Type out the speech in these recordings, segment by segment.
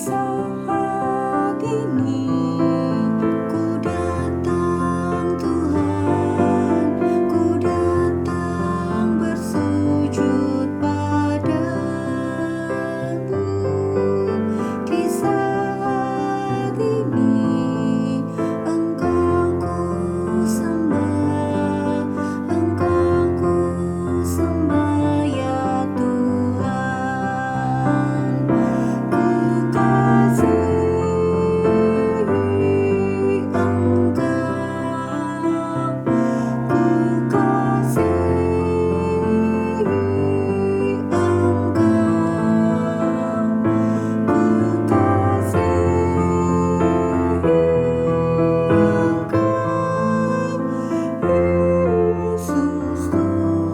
Saat ini ku datang Tuhan, ku datang bersujud padamu. Di saat ini Engkau ku sembah, Engkau ku sembah ya Tuhan. Ku kasihi Engkau, ku kasihi Engkau, ku kasihi Yesus Tuhanku.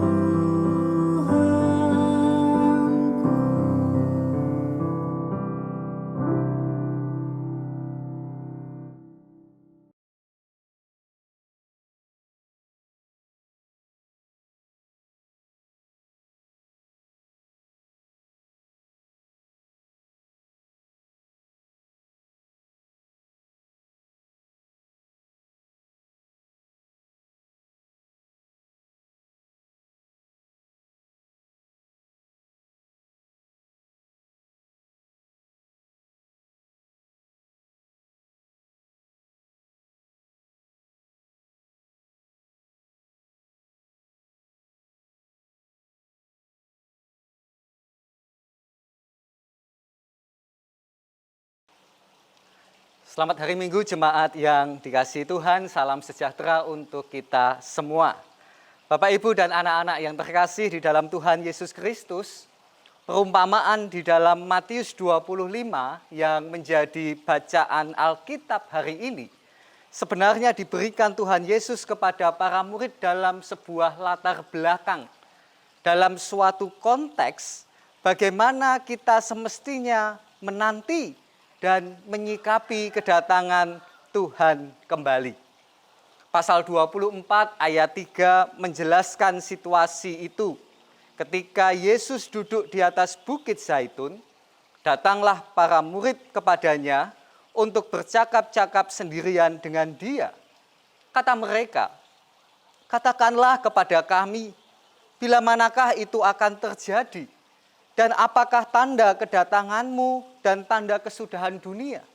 Selamat hari Minggu jemaat yang dikasihi Tuhan, salam sejahtera untuk kita semua. Bapak, Ibu, dan anak-anak yang terkasih di dalam Tuhan Yesus Kristus, perumpamaan di dalam Matius 25 yang menjadi bacaan Alkitab hari ini, sebenarnya diberikan Tuhan Yesus kepada para murid dalam sebuah latar belakang, dalam suatu konteks bagaimana kita semestinya menanti dan menyikapi kedatangan Tuhan kembali. Pasal 24 ayat 3 menjelaskan situasi itu. Ketika Yesus duduk di atas bukit Zaitun, datanglah para murid kepadanya untuk bercakap-cakap sendirian dengan dia. Kata mereka, "Katakanlah kepada kami, bila manakah itu akan terjadi? Dan apakah tanda kedatanganmu dan tanda kesudahan dunia?"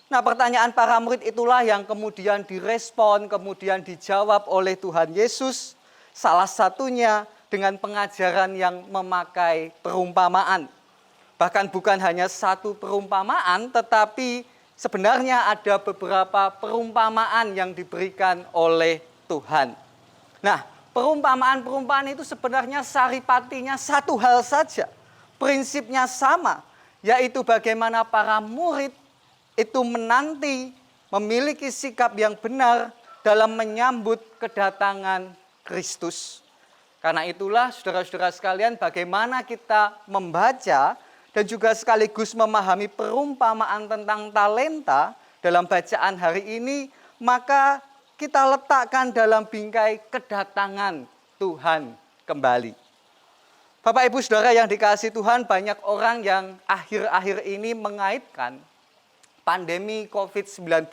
Nah, pertanyaan para murid itulah yang kemudian direspon, kemudian dijawab oleh Tuhan Yesus. Salah satunya dengan pengajaran yang memakai perumpamaan. Bahkan bukan hanya satu perumpamaan, tetapi sebenarnya ada beberapa perumpamaan yang diberikan oleh Tuhan. Nah, perumpamaan-perumpamaan itu sebenarnya saripatinya satu hal saja. Prinsipnya sama, yaitu bagaimana para murid itu menanti, memiliki sikap yang benar dalam menyambut kedatangan Kristus. Karena itulah saudara-saudara sekalian, bagaimana kita membaca dan juga sekaligus memahami perumpamaan tentang talenta dalam bacaan hari ini, maka kita letakkan dalam bingkai kedatangan Tuhan kembali. Bapak, Ibu, Saudara yang dikasihi Tuhan, banyak orang yang akhir-akhir ini mengaitkan pandemi COVID-19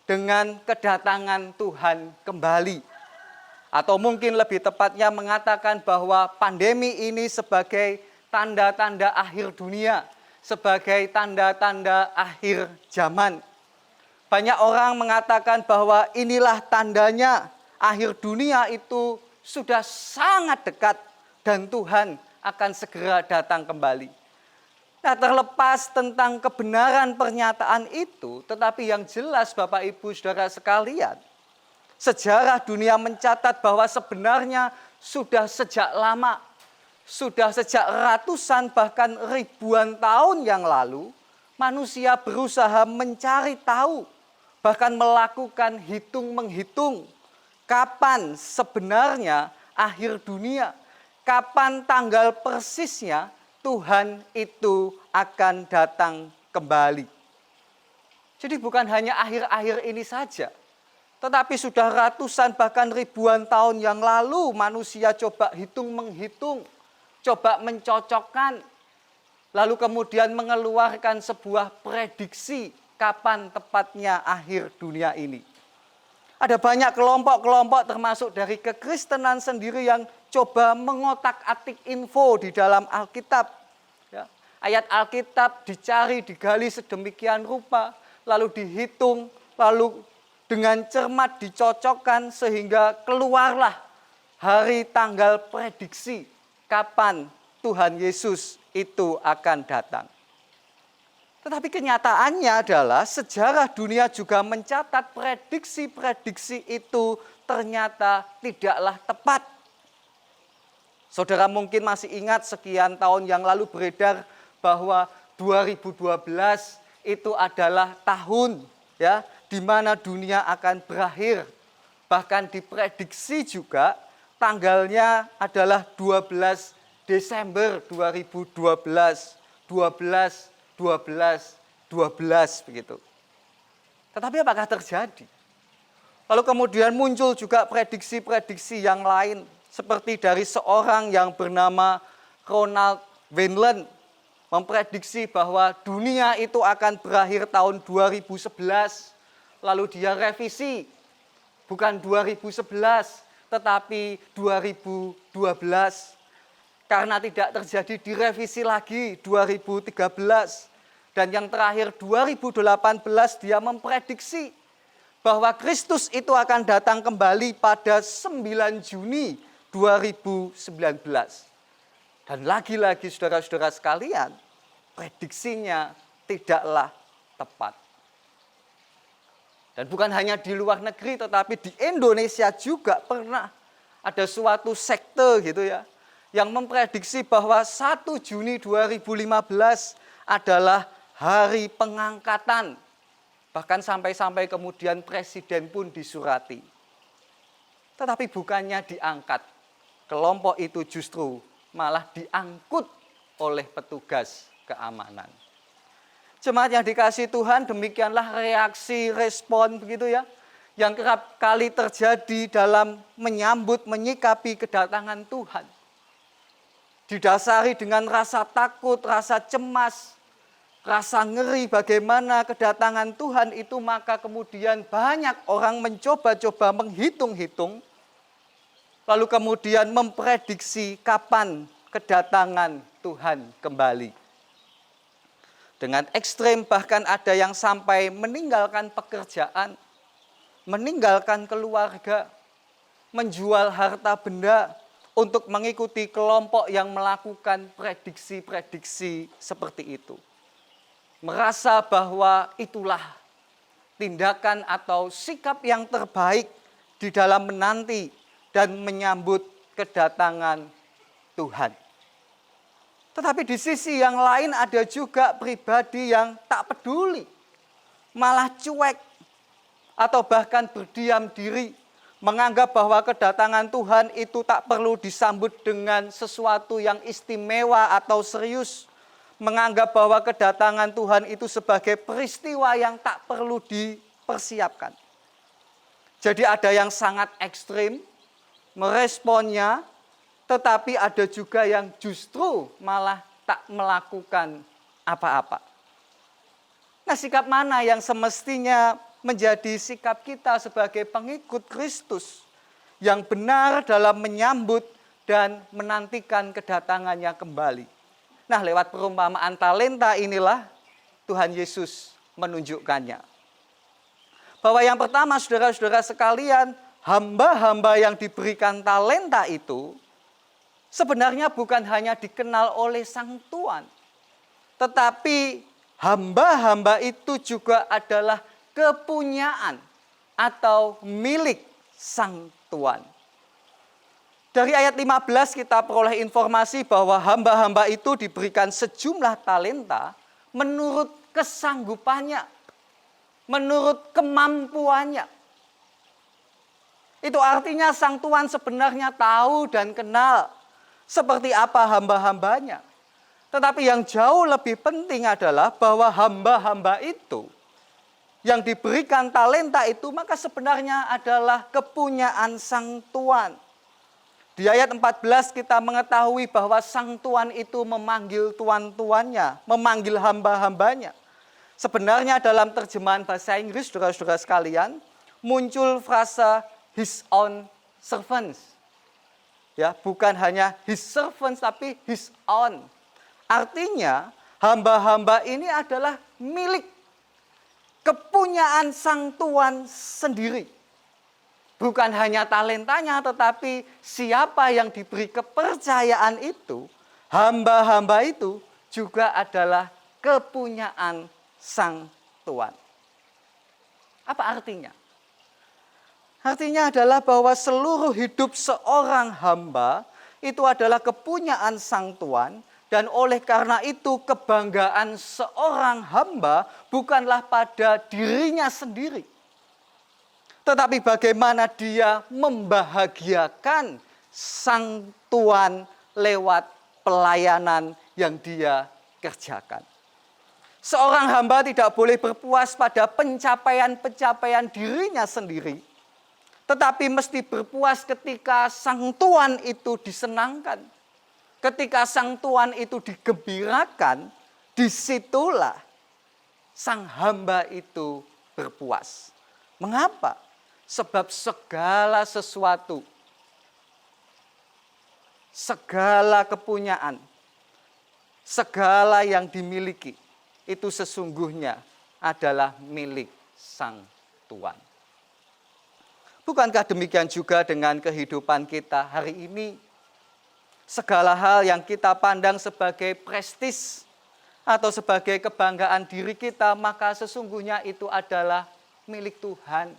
dengan kedatangan Tuhan kembali. Atau mungkin lebih tepatnya mengatakan bahwa pandemi ini sebagai tanda-tanda akhir dunia, sebagai tanda-tanda akhir zaman. Banyak orang mengatakan bahwa inilah tandanya akhir dunia itu sudah sangat dekat dan Tuhan akan segera datang kembali. Nah, terlepas tentang kebenaran pernyataan itu, tetapi yang jelas Bapak, Ibu, Saudara sekalian, sejarah dunia mencatat bahwa sebenarnya sudah sejak lama, sudah sejak ratusan bahkan ribuan tahun yang lalu, manusia berusaha mencari tahu, bahkan melakukan hitung-menghitung kapan sebenarnya akhir dunia, kapan tanggal persisnya Tuhan itu akan datang kembali. Jadi bukan hanya akhir-akhir ini saja, tetapi sudah ratusan bahkan ribuan tahun yang lalu manusia coba hitung-menghitung, coba mencocokkan. lalu kemudian mengeluarkan sebuah prediksi kapan tepatnya akhir dunia ini. Ada banyak kelompok-kelompok termasuk dari kekristenan sendiri yang coba mengotak-atik info di dalam Alkitab. Ya, ayat Alkitab dicari, digali sedemikian rupa, lalu dihitung, lalu dengan cermat dicocokkan sehingga keluarlah hari tanggal prediksi kapan Tuhan Yesus itu akan datang. Tetapi kenyataannya adalah sejarah dunia juga mencatat prediksi-prediksi itu ternyata tidaklah tepat. Saudara mungkin masih ingat sekian tahun yang lalu beredar bahwa 2012 itu adalah tahun ya di mana dunia akan berakhir. Bahkan diprediksi juga tanggalnya adalah 12 Desember 2012, 12 begitu. Tetapi apakah terjadi? Lalu kemudian muncul juga prediksi-prediksi yang lain seperti dari seorang yang bernama Ronald Wayland memprediksi bahwa dunia itu akan berakhir tahun 2011. Lalu dia revisi bukan 2011 tetapi 2012. Karena tidak terjadi direvisi lagi 2013. Dan yang terakhir 2018 dia memprediksi bahwa Kristus itu akan datang kembali pada 9 Juni 2019. Dan lagi-lagi saudara-saudara sekalian, prediksinya tidaklah tepat. Dan bukan hanya di luar negeri tetapi di Indonesia juga pernah ada suatu sekte gitu ya yang memprediksi bahwa 1 Juni 2015 adalah hari pengangkatan. Bahkan sampai-sampai kemudian presiden pun disurati. Tetapi bukannya diangkat. Kelompok itu justru malah diangkut oleh petugas keamanan. Jemaat yang dikasihi Tuhan, demikianlah reaksi, respon begitu ya. Yang kerap kali terjadi dalam menyambut, menyikapi kedatangan Tuhan. Didasari dengan rasa takut, rasa cemas, rasa ngeri bagaimana kedatangan Tuhan itu, maka kemudian banyak orang mencoba-coba menghitung-hitung, lalu kemudian memprediksi kapan kedatangan Tuhan kembali. Dengan ekstrem bahkan ada yang sampai meninggalkan pekerjaan, meninggalkan keluarga, menjual harta benda untuk mengikuti kelompok yang melakukan prediksi-prediksi seperti itu. Merasa bahwa itulah tindakan atau sikap yang terbaik di dalam menanti dan menyambut kedatangan Tuhan. Tetapi di sisi yang lain ada juga pribadi yang tak peduli, malah cuek, atau bahkan berdiam diri, menganggap bahwa kedatangan Tuhan itu tak perlu disambut dengan sesuatu yang istimewa atau serius, menganggap bahwa kedatangan Tuhan itu sebagai peristiwa yang tak perlu dipersiapkan. Jadi ada yang sangat ekstrim meresponnya, tetapi ada juga yang justru malah tak melakukan apa-apa. Nah, sikap mana yang semestinya menjadi sikap kita sebagai pengikut Kristus yang benar dalam menyambut dan menantikan kedatangannya kembali? Nah, lewat perumpamaan talenta inilah Tuhan Yesus menunjukkannya. Bahwa yang pertama, saudara-saudara sekalian, hamba-hamba yang diberikan talenta itu sebenarnya bukan hanya dikenal oleh Sang Tuan, tetapi hamba-hamba itu juga adalah kepunyaan atau milik Sang Tuan. Dari ayat 15 kita peroleh informasi bahwa hamba-hamba itu diberikan sejumlah talenta menurut kesanggupannya, menurut kemampuannya. Itu artinya Sang Tuan sebenarnya tahu dan kenal seperti apa hamba-hambanya. Tetapi yang jauh lebih penting adalah bahwa hamba-hamba itu yang diberikan talenta itu maka sebenarnya adalah kepunyaan Sang Tuan. Di ayat 14 kita mengetahui bahwa sang tuan itu memanggil tuan-tuannya, memanggil hamba-hambanya. Sebenarnya dalam terjemahan bahasa Inggris, saudara-saudara sekalian, muncul frasa his own servants. Ya, bukan hanya his servants tapi his own. Artinya, hamba-hamba ini adalah milik kepunyaan sang tuan sendiri. Bukan hanya talentanya, tetapi siapa yang diberi kepercayaan itu, hamba-hamba itu juga adalah kepunyaan sang tuan. Apa artinya? Artinya adalah bahwa seluruh hidup seorang hamba itu adalah kepunyaan sang tuan, dan oleh karena itu kebanggaan seorang hamba bukanlah pada dirinya sendiri, tetapi bagaimana dia membahagiakan sang tuan lewat pelayanan yang dia kerjakan. Seorang hamba tidak boleh berpuas pada pencapaian-pencapaian dirinya sendiri, tetapi mesti berpuas ketika sang tuan itu disenangkan. Ketika sang tuan itu digembirakan, disitulah sang hamba itu berpuas. Mengapa? Sebab segala sesuatu, segala kepunyaan, segala yang dimiliki, itu sesungguhnya adalah milik sang tuan. Bukankah demikian juga dengan kehidupan kita hari ini? Segala hal yang kita pandang sebagai prestis atau sebagai kebanggaan diri kita, maka sesungguhnya itu adalah milik Tuhan,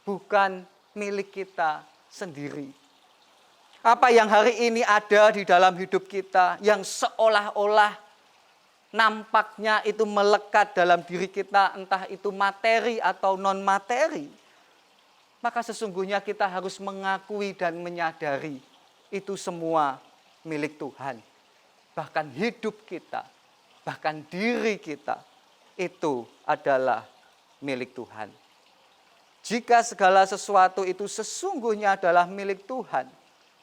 bukan milik kita sendiri. Apa yang hari ini ada di dalam hidup kita yang seolah-olah nampaknya itu melekat dalam diri kita, entah itu materi atau non-materi, maka sesungguhnya kita harus mengakui dan menyadari itu semua milik Tuhan. Bahkan hidup kita, bahkan diri kita, itu adalah milik Tuhan. Jika segala sesuatu itu sesungguhnya adalah milik Tuhan,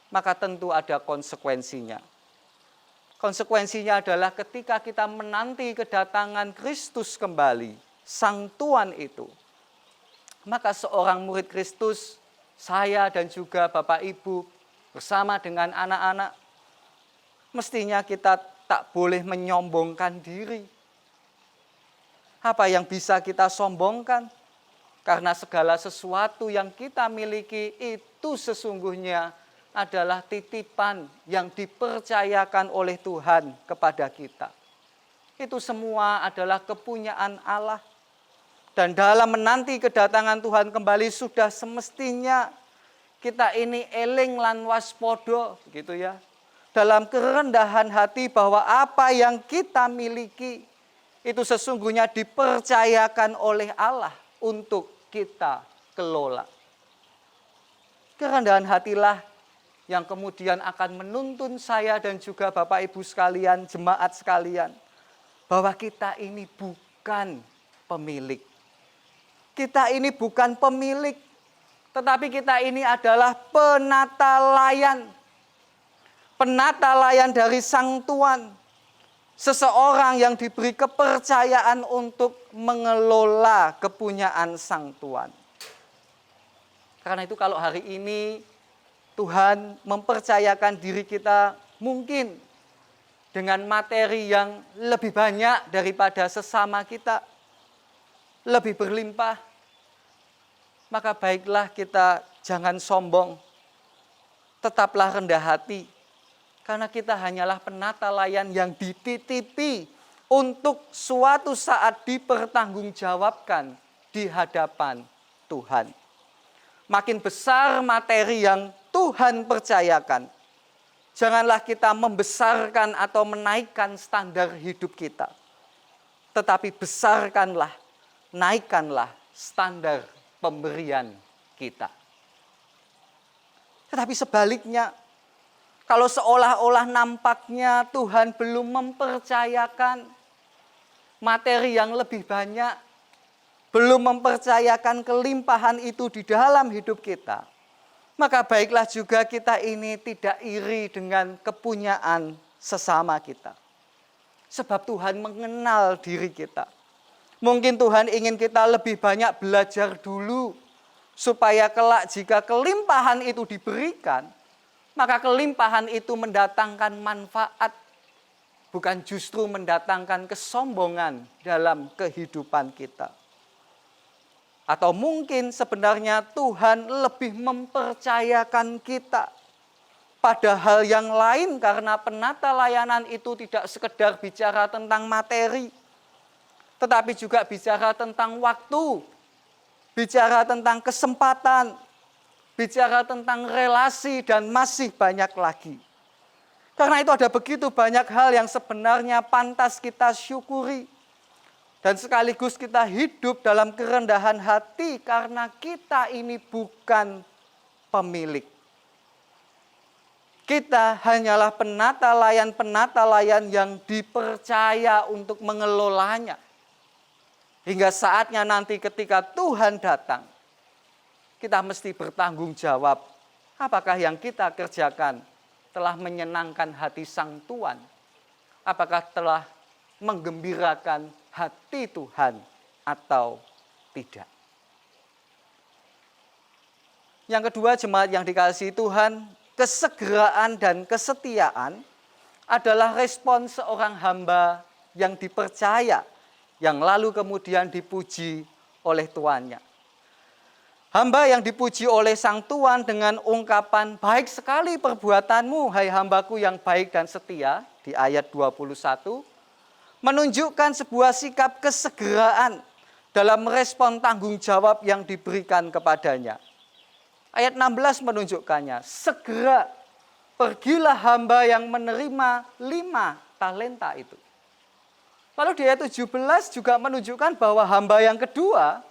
maka tentu ada konsekuensinya. Konsekuensinya adalah ketika kita menanti kedatangan Kristus kembali, sang tuan itu, maka seorang murid Kristus, saya dan juga Bapak Ibu, bersama dengan anak-anak, mestinya kita tak boleh menyombongkan diri. Apa yang bisa kita sombongkan? Karena segala sesuatu yang kita miliki itu sesungguhnya adalah titipan yang dipercayakan oleh Tuhan kepada kita. Itu semua adalah kepunyaan Allah. Dan dalam menanti kedatangan Tuhan kembali sudah semestinya kita ini eling lan waspodo gitu ya. Dalam kerendahan hati bahwa apa yang kita miliki itu sesungguhnya dipercayakan oleh Allah untuk kita kelola. Kerendahan hatilah yang kemudian akan menuntun saya dan juga Bapak Ibu sekalian, jemaat sekalian, bahwa kita ini bukan pemilik. Kita ini bukan pemilik, tetapi kita ini adalah penata layan. Penata layan dari sang tuan. Seseorang yang diberi kepercayaan untuk mengelola kepunyaan sang tuan. Karena itu kalau hari ini Tuhan mempercayakan diri kita mungkin dengan materi yang lebih banyak daripada sesama kita, lebih berlimpah, maka baiklah kita jangan sombong, tetaplah rendah hati, karena kita hanyalah penata layan yang dititipi untuk suatu saat dipertanggungjawabkan di hadapan Tuhan. Makin besar materi yang Tuhan percayakan, janganlah kita membesarkan atau menaikkan standar hidup kita, tetapi besarkanlah, naikkanlah standar pemberian kita. Tetapi sebaliknya, kalau seolah-olah nampaknya Tuhan belum mempercayakan materi yang lebih banyak, belum mempercayakan kelimpahan itu di dalam hidup kita, maka baiklah juga kita ini tidak iri dengan kepunyaan sesama kita. Sebab Tuhan mengenal diri kita. Mungkin Tuhan ingin kita lebih banyak belajar dulu, supaya kelak jika kelimpahan itu diberikan, maka kelimpahan itu mendatangkan manfaat, bukan justru mendatangkan kesombongan dalam kehidupan kita. Atau mungkin sebenarnya Tuhan lebih mempercayakan kita pada hal yang lain, karena penata layanan itu tidak sekedar bicara tentang materi, tetapi juga bicara tentang waktu, bicara tentang kesempatan, bicara tentang relasi, dan masih banyak lagi. Karena itu ada begitu banyak hal yang sebenarnya pantas kita syukuri. Dan sekaligus kita hidup dalam kerendahan hati karena kita ini bukan pemilik. Kita hanyalah penata layan yang dipercaya untuk mengelolanya. Hingga saatnya nanti ketika Tuhan datang, kita mesti bertanggung jawab. Apakah yang kita kerjakan telah menyenangkan hati Sang Tuan? Apakah telah menggembirakan hati Tuhan atau tidak? Yang kedua, jemaat yang dikasihi Tuhan, kesegeraan dan kesetiaan adalah respon seorang hamba yang dipercaya, yang lalu kemudian dipuji oleh tuannya. Hamba yang dipuji oleh Sang Tuan dengan ungkapan, baik sekali perbuatanmu, hai hambaku yang baik dan setia, di ayat 21, menunjukkan sebuah sikap kesegeraan dalam respon tanggung jawab yang diberikan kepadanya. Ayat 16 menunjukkannya, segera pergilah hamba yang menerima 5 talenta itu. Lalu di ayat 17 juga menunjukkan bahwa hamba yang kedua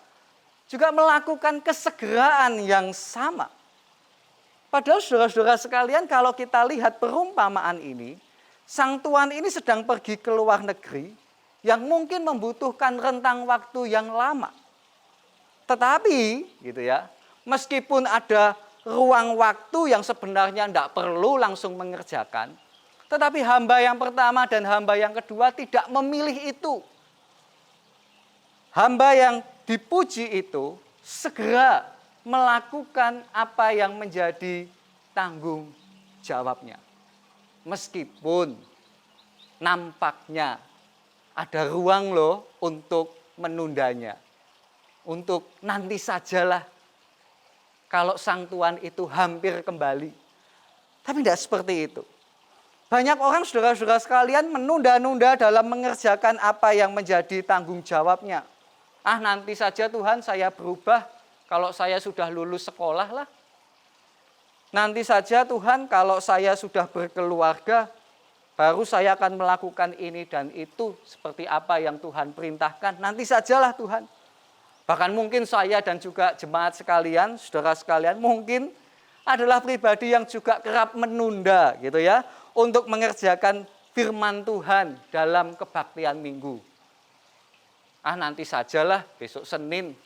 juga melakukan kesegeraan yang sama. Padahal saudara-saudara sekalian, kalau kita lihat perumpamaan ini, Sang Tuan ini sedang pergi ke luar negeri yang mungkin membutuhkan rentang waktu yang lama. Tetapi gitu ya, meskipun ada ruang waktu yang sebenarnya tidak perlu langsung mengerjakan, tetapi hamba yang pertama dan hamba yang kedua tidak memilih itu. Hamba yang dipuji itu segera melakukan apa yang menjadi tanggung jawabnya. Meskipun nampaknya ada ruang loh untuk menundanya. Untuk nanti sajalah kalau Sang Tuan itu hampir kembali. Tapi tidak seperti itu. Banyak orang saudara-saudara sekalian menunda-nunda dalam mengerjakan apa yang menjadi tanggung jawabnya. Nanti saja Tuhan saya berubah kalau saya sudah lulus sekolah lah. Nanti saja Tuhan kalau saya sudah berkeluarga, baru saya akan melakukan ini dan itu seperti apa yang Tuhan perintahkan. Nanti sajalah Tuhan. Bahkan mungkin saya dan juga jemaat sekalian, saudara sekalian, mungkin adalah pribadi yang juga kerap menunda gitu ya, untuk mengerjakan firman Tuhan dalam kebaktian minggu. Nanti sajalah besok Senin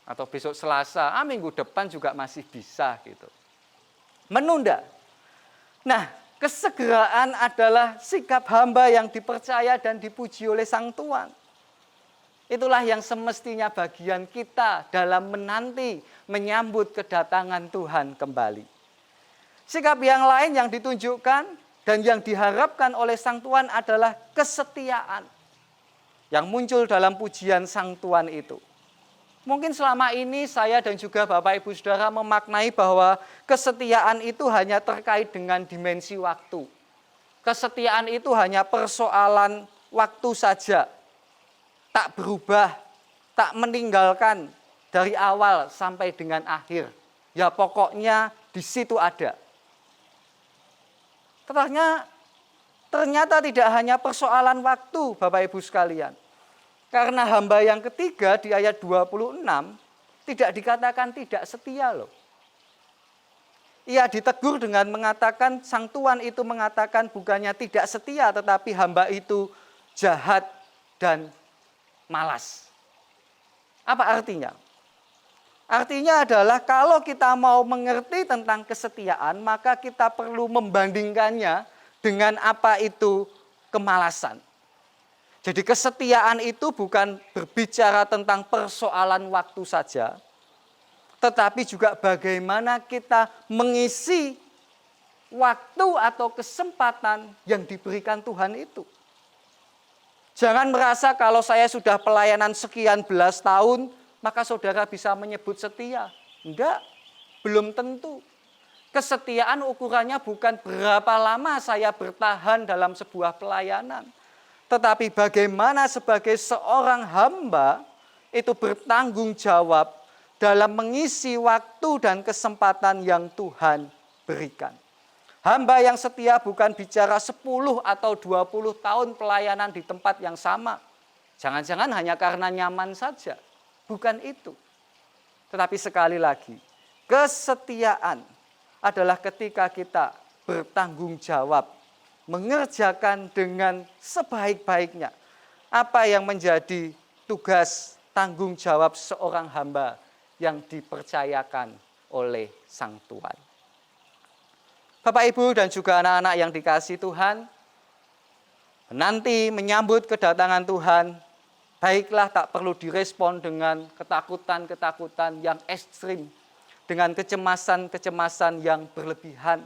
atau besok Selasa, minggu depan juga masih bisa gitu. Menunda. Nah, kesegeraan adalah sikap hamba yang dipercaya dan dipuji oleh Sang Tuan. Itulah yang semestinya bagian kita dalam menanti, menyambut kedatangan Tuhan kembali. Sikap yang lain yang ditunjukkan dan yang diharapkan oleh Sang Tuan adalah kesetiaan yang muncul dalam pujian Sang Tuan itu. Mungkin selama ini saya dan juga Bapak Ibu Saudara memaknai bahwa kesetiaan itu hanya terkait dengan dimensi waktu. Kesetiaan itu hanya persoalan waktu saja. Tak berubah, tak meninggalkan dari awal sampai dengan akhir. Ya pokoknya di situ ada. Ternyata tidak hanya persoalan waktu Bapak Ibu sekalian. Karena hamba yang ketiga di ayat 26 tidak dikatakan tidak setia loh. Ia ditegur dengan mengatakan, Sang Tuan itu mengatakan bukannya tidak setia, tetapi hamba itu jahat dan malas. Apa artinya? Artinya adalah kalau kita mau mengerti tentang kesetiaan, maka kita perlu membandingkannya dengan apa itu kemalasan. Jadi kesetiaan itu bukan berbicara tentang persoalan waktu saja, tetapi juga bagaimana kita mengisi waktu atau kesempatan yang diberikan Tuhan itu. Jangan merasa kalau saya sudah pelayanan sekian belas tahun, maka saudara bisa menyebut setia. Enggak, belum tentu. Kesetiaan ukurannya bukan berapa lama saya bertahan dalam sebuah pelayanan. Tetapi bagaimana sebagai seorang hamba itu bertanggung jawab dalam mengisi waktu dan kesempatan yang Tuhan berikan. Hamba yang setia bukan bicara 10 atau 20 tahun pelayanan di tempat yang sama. Jangan-jangan hanya karena nyaman saja. Bukan itu. Tetapi sekali lagi, kesetiaan adalah ketika kita bertanggung jawab, mengerjakan dengan sebaik-baiknya apa yang menjadi tugas tanggung jawab seorang hamba yang dipercayakan oleh Sang Tuhan. Bapak, Ibu, dan juga anak-anak yang dikasihi Tuhan, nanti menyambut kedatangan Tuhan, baiklah tak perlu direspon dengan ketakutan-ketakutan yang ekstrim, dengan kecemasan-kecemasan yang berlebihan,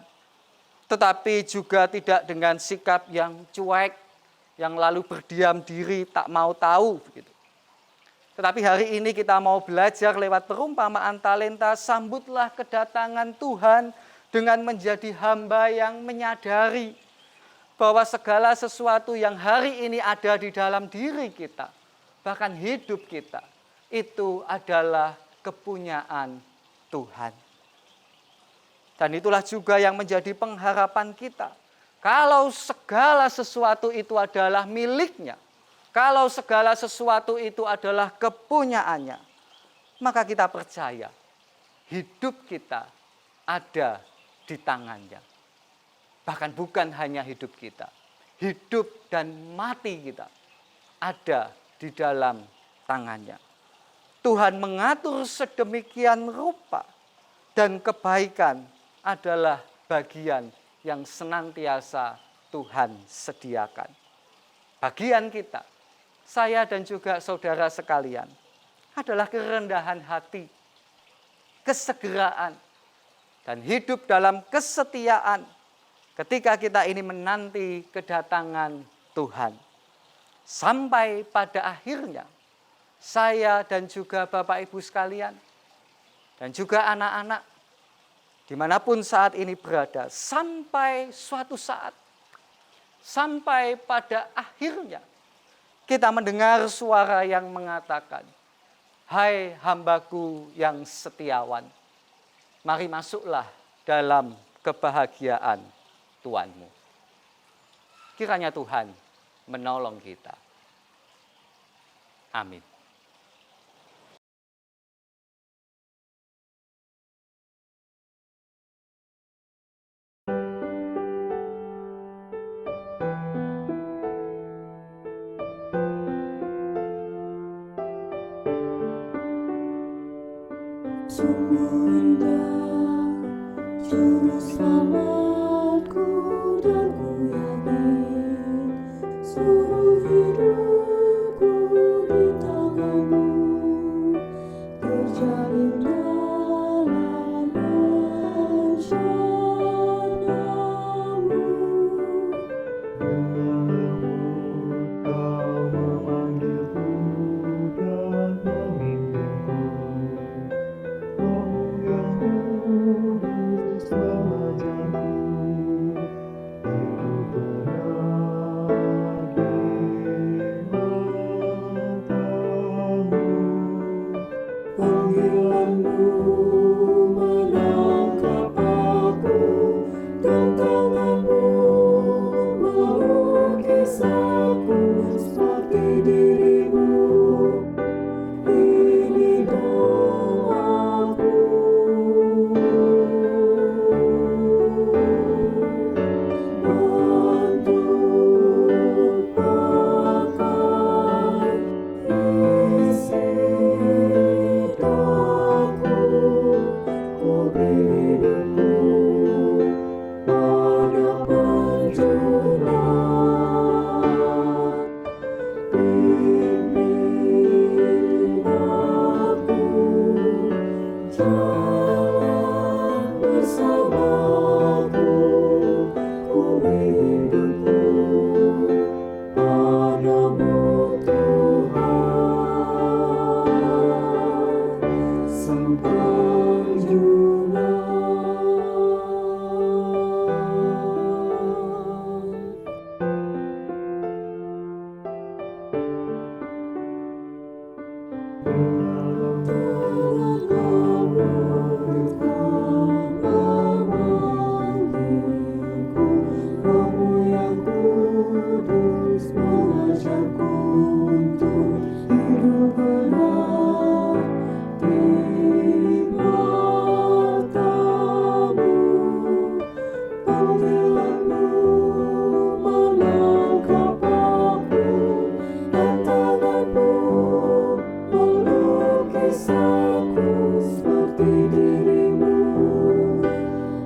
tetapi juga tidak dengan sikap yang cuek, yang lalu berdiam diri, tak mau tahu. Begitu. Tetapi hari ini kita mau belajar lewat perumpamaan talenta, sambutlah kedatangan Tuhan dengan menjadi hamba yang menyadari bahwa segala sesuatu yang hari ini ada di dalam diri kita, bahkan hidup kita, itu adalah kepunyaan Tuhan. Dan itulah juga yang menjadi pengharapan kita. Kalau segala sesuatu itu adalah miliknya, kalau segala sesuatu itu adalah kepunyaannya, maka kita percaya hidup kita ada di tangannya. Bahkan bukan hanya hidup kita, hidup dan mati kita ada di dalam tangannya. Tuhan mengatur sedemikian rupa dan kebaikan adalah bagian yang senantiasa Tuhan sediakan. Bagian kita, saya dan juga saudara sekalian, adalah kerendahan hati, kesegeraan, dan hidup dalam kesetiaan ketika kita ini menanti kedatangan Tuhan. Sampai pada akhirnya, saya dan juga Bapak Ibu sekalian, dan juga anak-anak, dimanapun saat ini berada, sampai suatu saat, sampai pada akhirnya, kita mendengar suara yang mengatakan, "Hai hambaku yang setiawan, mari masuklah dalam kebahagiaan Tuhanmu." Kiranya Tuhan menolong kita. Amin. Sungguh indah Juru Selamatku, dan ku yakin seluruh hidupku di tanganmu, terjalin dalam rencanamu. Kau memanggilku dan memimpinku, Roh yang kudus mengajarku, hidup benar di Rohmu yang kudus mengajarku untuk hidup benar di matamu. Panggilanmu menangkap aku, dan tanganmu melukis aku seperti dirimu.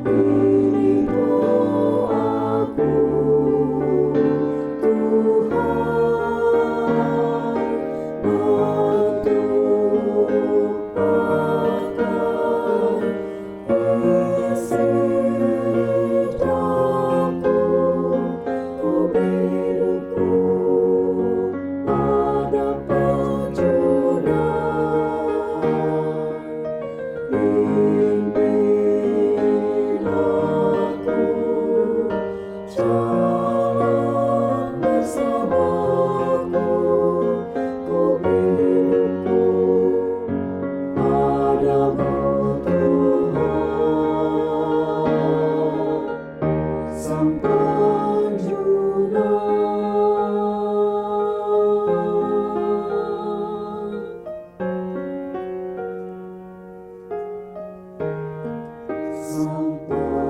Ini doaku, Tuhan, bantu agar isi hidupku, hidupku ada penjunan. Bimbing aku jalan bersamaku, hidupku padamu Tuhan, Sang Penjunan. Sang Penjunan.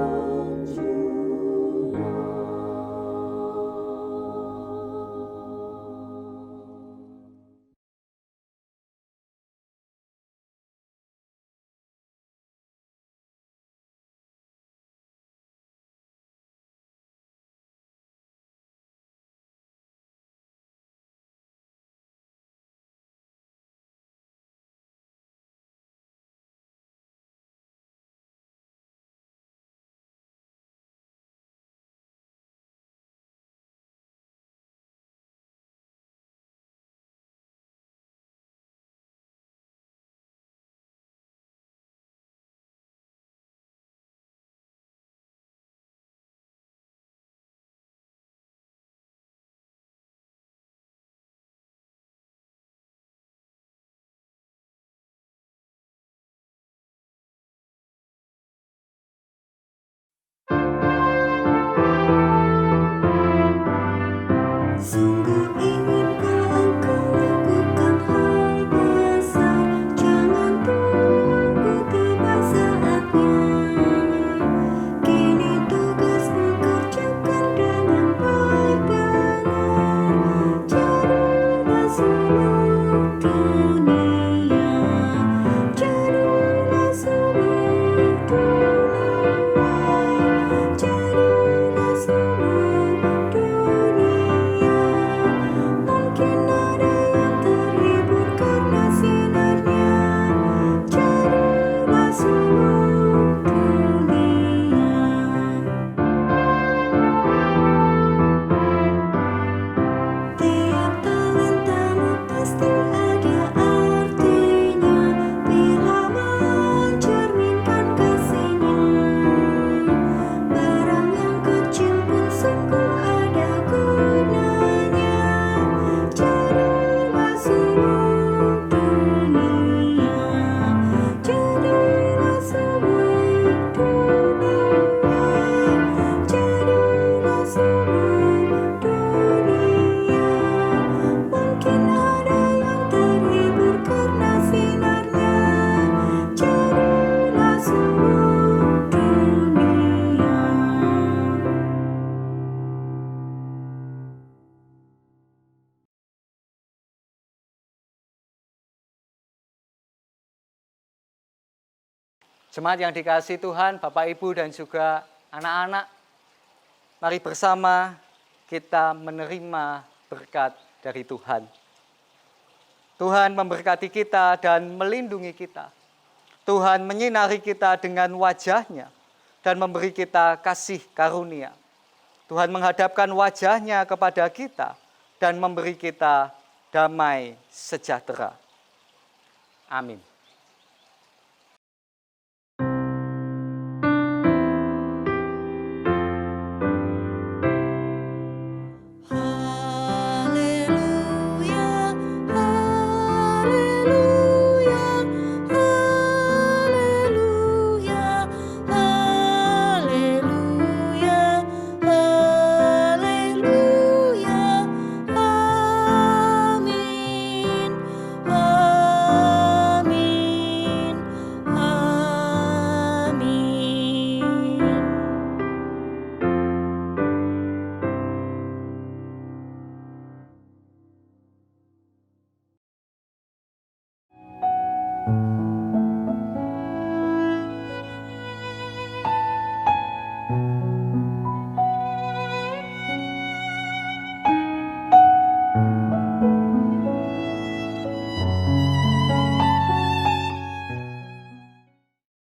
Sungguh inginkah engkau lakukan hal besar, jangan tunggu tiba saatnya. Kini tugasmu kerjakan dengan baik benar. Jadilah sumber dunia, jadilah sumber dunia, jadilah sumber dunia. Mungkin ada yang terhibur karena sinarnya. Jadilah sumber dunia. Tiap talentamu pasti ada artinya bila mencerminkan kasihnya. Barang yang kecil pun sungguh ada gunanya. Jadilah sumber dunia, jadilah sumber dunia, jadilah sumber dunia. Mungkin ada yang terhibur karena sinarnya. Jadilah sumber dunia. Jemaat yang dikasihi Tuhan, Bapak, Ibu, dan juga anak-anak, mari bersama kita menerima berkat dari Tuhan. Tuhan memberkati kita dan melindungi kita. Tuhan menyinari kita dengan wajah-Nya dan memberi kita kasih karunia. Tuhan menghadapkan wajah-Nya kepada kita dan memberi kita damai sejahtera. Amin.